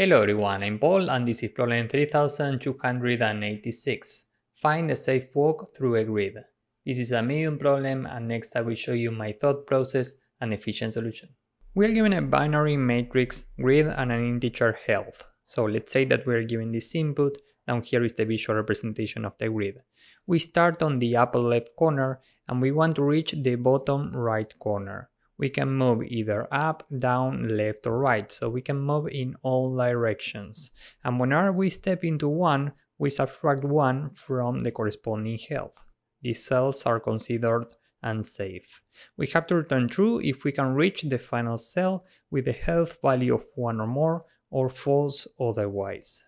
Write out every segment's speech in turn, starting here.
Hello everyone, I'm Paul and this is problem 3286. Find a safe walk through a grid. This is a medium problem and next I will show you my thought process and efficient solution. We are given a binary matrix grid and an integer health. So let's say that we are given this input. Down here is the visual representation of the grid. We start on the upper left corner and we want to reach the bottom right corner. We can move either up, down, left or right, so we can move in all directions. And whenever we step into one, we subtract 1 from the corresponding health. These cells are considered unsafe. We have to return true if we can reach the final cell with a health value of 1 or more, or false otherwise.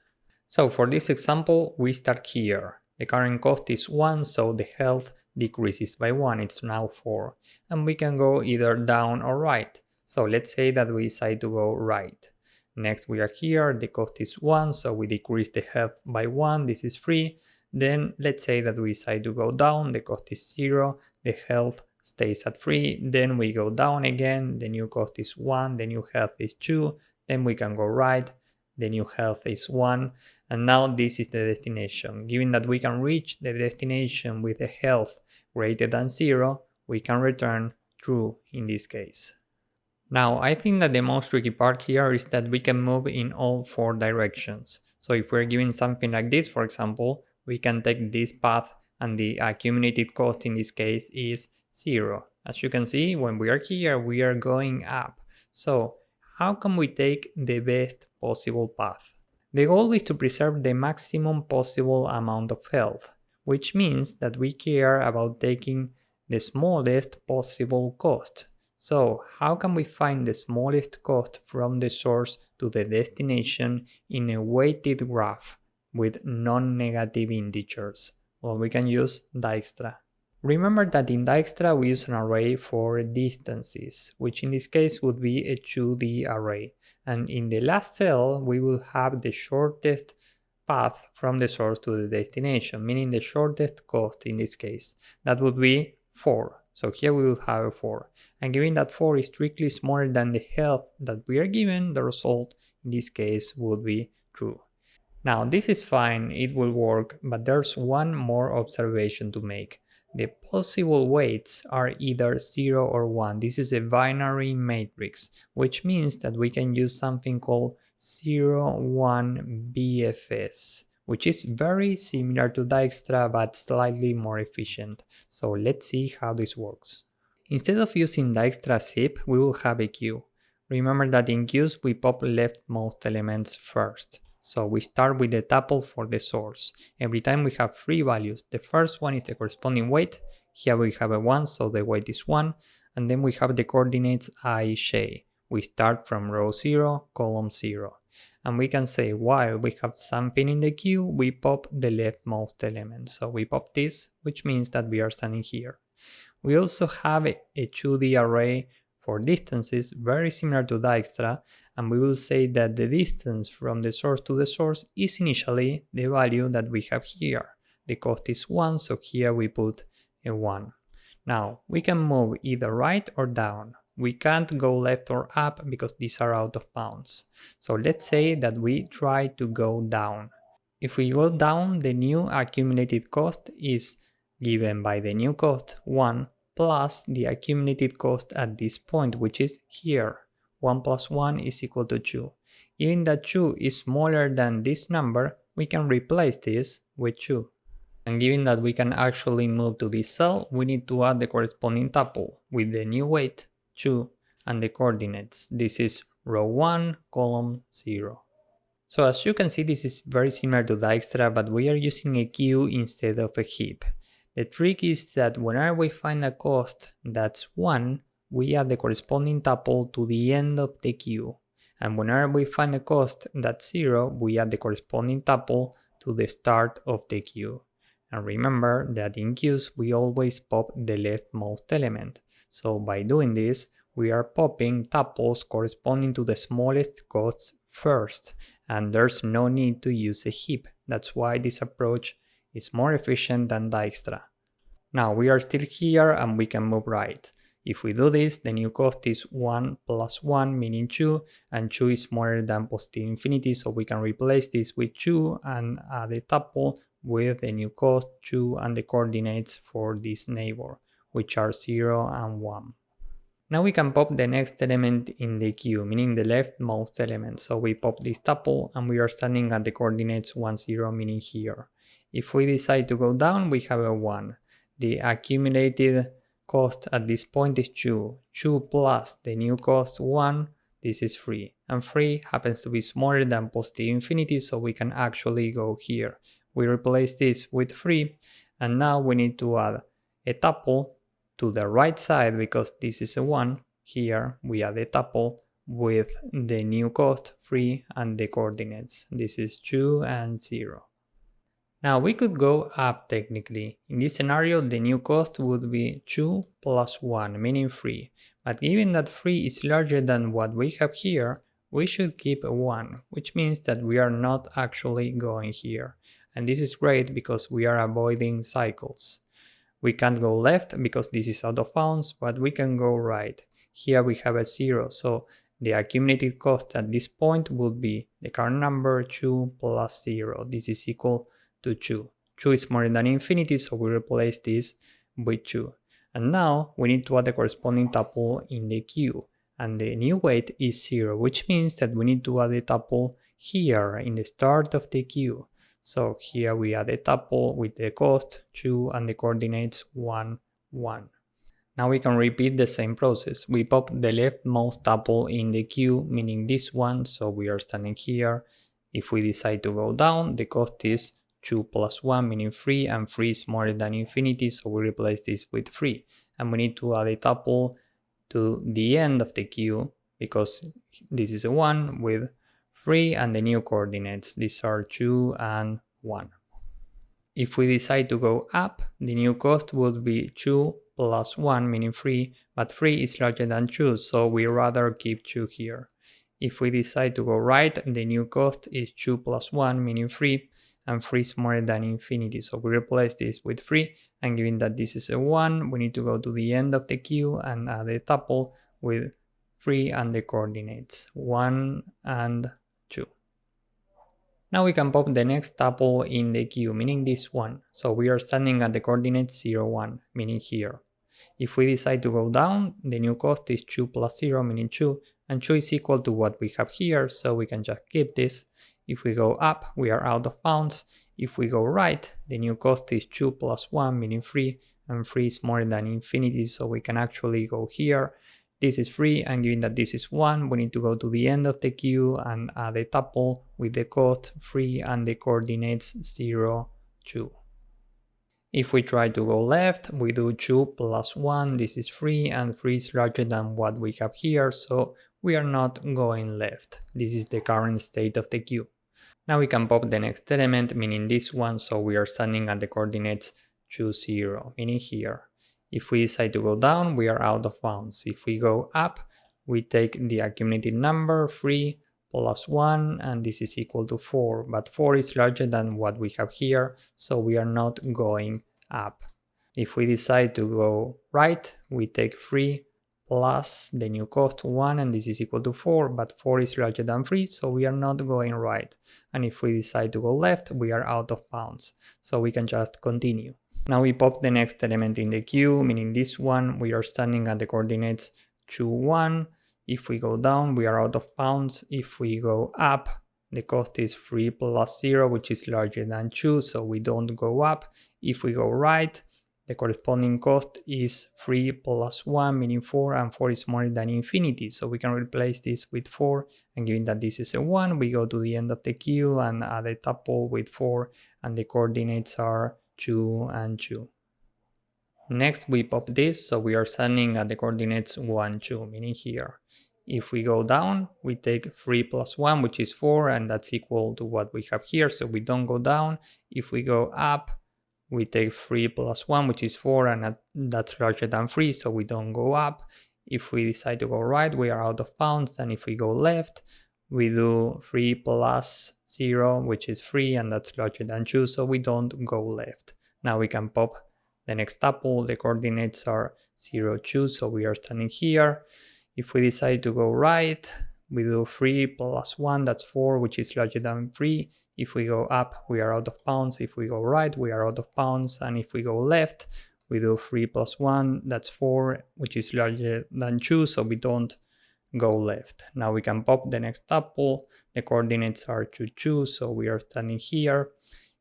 So for this example, we start here. The current cost is 1, so the health decreases by 1, it's now 4. And we can go either down or right. So let's say that we decide to go right. Next we are here, the cost is 1, so we decrease the health by 1, this is 3. Then let's say that we decide to go down, the cost is 0, the health stays at 3. Then we go down again, the new cost is 1, the new health is 2. Then we can go right, the new health is 1. And now this is the destination. Given that we can reach the destination with a health greater than 0, we can return true in this case. Now I think that the most tricky part here is that we can move in all 4 directions. So if we're given something like this, for example, we can take this path and the accumulated cost in this case is 0. As you can see, when we are here, we are going up. So how can we take the best possible path? The goal is to preserve the maximum possible amount of health, which means that we care about taking the smallest possible cost. So how can we find the smallest cost from the source to the destination in a weighted graph with non-negative integers? Well, we can use Dijkstra. Remember that in Dijkstra we use an array for distances, which in this case would be a 2D array. And in the last cell, we will have the shortest path from the source to the destination, meaning the shortest cost in this case. That would be 4. So here we will have a 4. And given that 4 is strictly smaller than the health that we are given, the result in this case would be true. Now this is fine, it will work, but there's one more observation to make. The possible weights are either 0 or 1. This is a binary matrix, which means that we can use something called 0-1 BFS, which is very similar to Dijkstra but slightly more efficient. So let's see how this works. Instead of using Dijkstra's heap, we will have a queue. Remember that in queues we pop leftmost elements first. So we start with the tuple for the source. Every time we have 3 values. The first one is the corresponding weight. Here we have a 1, so the weight is 1. And then we have the coordinates I, j. We start from row 0, column 0. And we can say while we have something in the queue, we pop the leftmost element. So we pop this, which means that we are standing here. We also have a 2D array for distances, very similar to Dijkstra, and we will say that the distance from the source to the source is initially the value that we have here. The cost is 1, so here we put a 1. Now, we can move either right or down. We can't go left or up because these are out of bounds. So let's say that we try to go down. If we go down, the new accumulated cost is given by the new cost 1 plus the accumulated cost at this point, which is here. 1 plus 1 is equal to 2. Even that 2 is smaller than this number, we can replace this with 2. And given that we can actually move to this cell, we need to add the corresponding tuple with the new weight, 2, and the coordinates. This is row 1, column 0. So as you can see, this is very similar to Dijkstra, but we are using a queue instead of a heap. The trick is that whenever we find a cost that's 1, we add the corresponding tuple to the end of the queue. And whenever we find a cost that's 0, we add the corresponding tuple to the start of the queue. And remember that in queues we always pop the leftmost element. So by doing this, we are popping tuples corresponding to the smallest costs first. And there's no need to use a heap. That's why this approach is more efficient than Dijkstra. Now we are still here and we can move right. If we do this, the new cost is 1 plus 1, meaning 2, and 2 is smaller than positive infinity, so we can replace this with 2 and add a tuple with the new cost 2 and the coordinates for this neighbor, which are 0 and 1. Now we can pop the next element in the queue, meaning the leftmost element. So we pop this tuple and we are standing at the coordinates 1, 0, meaning here. If we decide to go down, we have a 1. The accumulated cost at this point is 2. 2 plus the new cost 1, this is 3. And 3 happens to be smaller than positive infinity, so we can actually go here. We replace this with 3, and now we need to add a tuple to the right side, because this is a 1. Here we add a tuple with the new cost 3 and the coordinates. This is 2 and 0. Now we could go up technically. In this scenario, the new cost would be 2 plus 1, meaning 3. But given that 3 is larger than what we have here, we should keep a 1, which means that we are not actually going here. And this is great because we are avoiding cycles. We can't go left because this is out of bounds, but we can go right. Here we have a 0, so the accumulated cost at this point would be the current number 2 plus 0. This is equal to 2. 2 is more than infinity, so we replace this with 2. And now we need to add the corresponding tuple in the queue. And the new weight is 0, which means that we need to add a tuple here in the start of the queue. So here we add a tuple with the cost 2 and the coordinates 1, 1. Now we can repeat the same process. We pop the leftmost tuple in the queue, meaning this one, so we are standing here. If we decide to go down, the cost is 2 plus 1, meaning 3, and 3 is smaller than infinity, so we replace this with 3. And we need to add a tuple to the end of the queue, because this is a 1 with 3 and the new coordinates. These are 2 and 1. If we decide to go up, the new cost would be 2 plus 1, meaning 3, but 3 is larger than 2, so we rather keep 2 here. If we decide to go right, the new cost is 2 plus 1, meaning 3, and 3 is more than infinity, so we replace this with 3, and given that this is a 1, we need to go to the end of the queue and add a tuple with 3 and the coordinates 1 and 2. Now we can pop the next tuple in the queue, meaning this one. So we are standing at the coordinates 0, 1, meaning here. If we decide to go down, the new cost is 2 plus 0, meaning 2, and 2 is equal to what we have here, so we can just keep this. If we go up, we are out of bounds. If we go right, the new cost is 2 plus 1, meaning 3, and 3 is more than infinity, so we can actually go here. This is 3, and given that this is 1, we need to go to the end of the queue and add a tuple with the cost 3 and the coordinates 0, 2. If we try to go left, we do 2 plus 1, this is 3, and 3 is larger than what we have here, so we are not going left. This is the current state of the queue. Now we can pop the next element, meaning this one, so we are standing at the coordinates 2, 0, meaning here. If we decide to go down, we are out of bounds. If we go up, we take the accumulated number 3 plus 1, and this is equal to 4. But 4 is larger than what we have here, so we are not going up. If we decide to go right, we take 3 plus the new cost 1, and this is equal to 4, but 4 is larger than 3, so we are not going right. And if we decide to go left, we are out of bounds, so we can just continue. Now we pop the next element in the queue, meaning this one. We are standing at the coordinates 2, 1. If we go down, we are out of bounds. If we go up, the cost is 3 plus 0, which is larger than 2, so we don't go up. If we go right, the corresponding cost is 3 plus 1, meaning 4, and 4 is more than infinity, so we can replace this with 4, and given that this is a 1, we go to the end of the queue and add a tuple with 4, and the coordinates are 2 and 2. Next we pop this, so we are standing at the coordinates 1, 2, meaning here. If we go down, we take 3 plus 1, which is 4, and that's equal to what we have here, so we don't go down. If we go up, we take 3 plus 1, which is 4, and that's larger than 3, so we don't go up. If we decide to go right, we are out of bounds, and if we go left, we do 3 plus 0, which is 3, and that's larger than 2, so we don't go left. Now we can pop the next tuple. The coordinates are 0, 2, so we are standing here. If we decide to go right, we do 3 plus 1, that's 4, which is larger than 3. If we go up, we are out of bounds. If we go right, we are out of bounds. And if we go left, we do 3 plus 1, that's 4, which is larger than 2, so we don't go left. Now we can pop the next tuple. The coordinates are 2, 2, so we are standing here.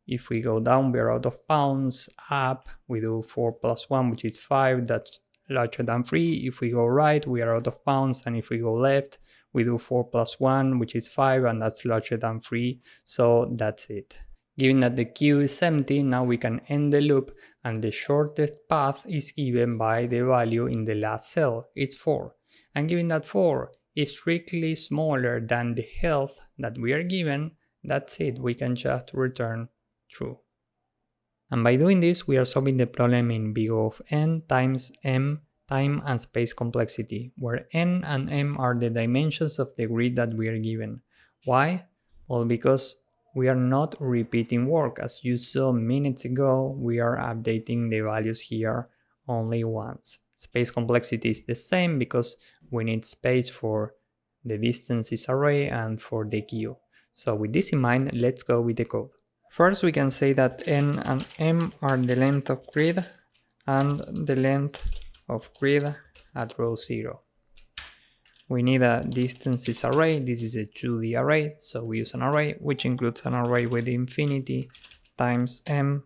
If we go down, we are out of bounds. Up, we do 4 plus 1, which is 5, that's larger than 3. If we go right, we are out of bounds. And if we go left, we do 4 plus 1, which is 5, and that's larger than 3. So that's it. Given that the queue is empty, now we can end the loop, and the shortest path is given by the value in the last cell. It's 4. And given that 4 is strictly smaller than the health that we are given, that's it. We can just return true. And by doing this, we are solving the problem in big O of n times m time and space complexity, where n and m are the dimensions of the grid that we are given. Why? Well, because we are not repeating work. As you saw minutes ago, we are updating the values here only once. Space complexity is the same because we need space for the distances array and for the queue. So with this in mind, let's go with the code. First, we can say that n and m are the length of grid and the length of grid at row 0. We need a distances array. This is a 2D array, so we use an array, which includes an array with infinity times m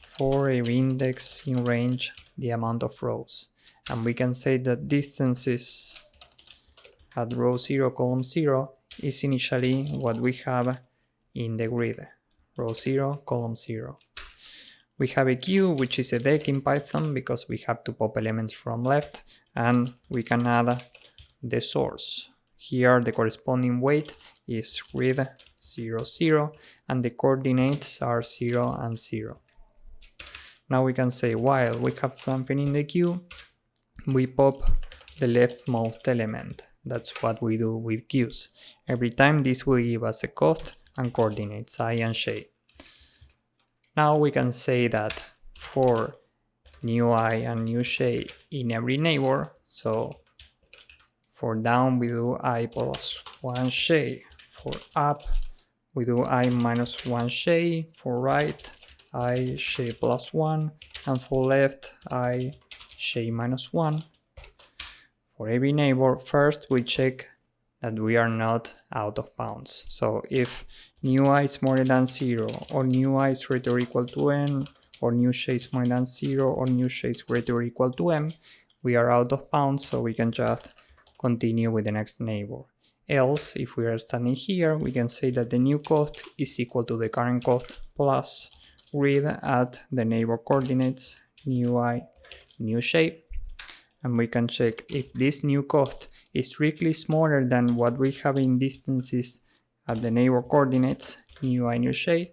for every index in range the amount of rows. And we can say that distances at row 0, column 0 is initially what we have in the grid. Row 0, column 0. We have a queue, which is a deck in Python because we have to pop elements from left, and we can add the source. Here the corresponding weight is grid 0, 0, and the coordinates are 0 and 0. Now we can say while we have something in the queue, we pop the leftmost element. That's what we do with queues. Every time this will give us a cost and coordinates I and j. Now we can say that for new I and new j in every neighbor, so for down we do I plus 1j, for up we do I minus 1j, for right I j plus 1, and for left I j minus 1. For every neighbor, first we check that we are not out of bounds. So if new I is more than 0, or new I is greater or equal to n, or new j is more than 0, or new j is greater or equal to m, we are out of bounds, so we can just continue with the next neighbor. Else, if we are standing here, we can say that the new cost is equal to the current cost plus grid at the neighbor coordinates, new I, new j. And we can check if this new cost is strictly smaller than what we have in distances at the neighbor coordinates, new I, new j,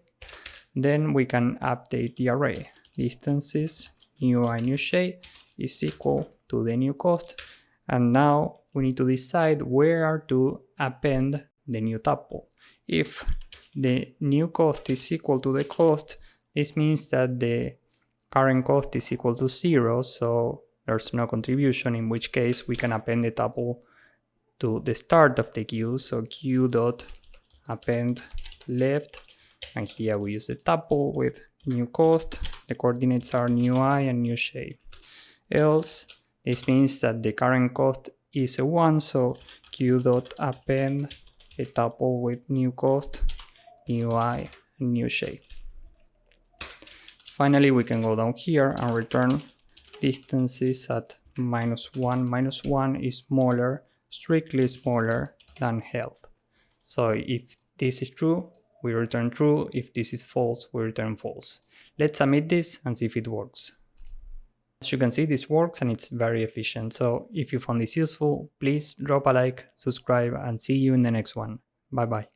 then we can update the array. Distances, new I, new j is equal to the new cost, and now we need to decide where to append the new tuple. If the new cost is equal to the cost, this means that the current cost is equal to 0, so there's no contribution, in which case we can append the tuple to the start of the queue, so queue dot append left, and here we use the tuple with new cost. The coordinates are new I and new j. Else, this means that the current cost is a 1, so queue dot append a tuple with new cost, new I, and new j. Finally, we can go down here and return distances at -1 is smaller, strictly smaller than health. So if this is true, we return true. If this is false, we return false. Let's submit this and see if it works. As you can see, this works and it's very efficient. So if you found this useful, please drop a like, subscribe, and see you in the next one. Bye bye.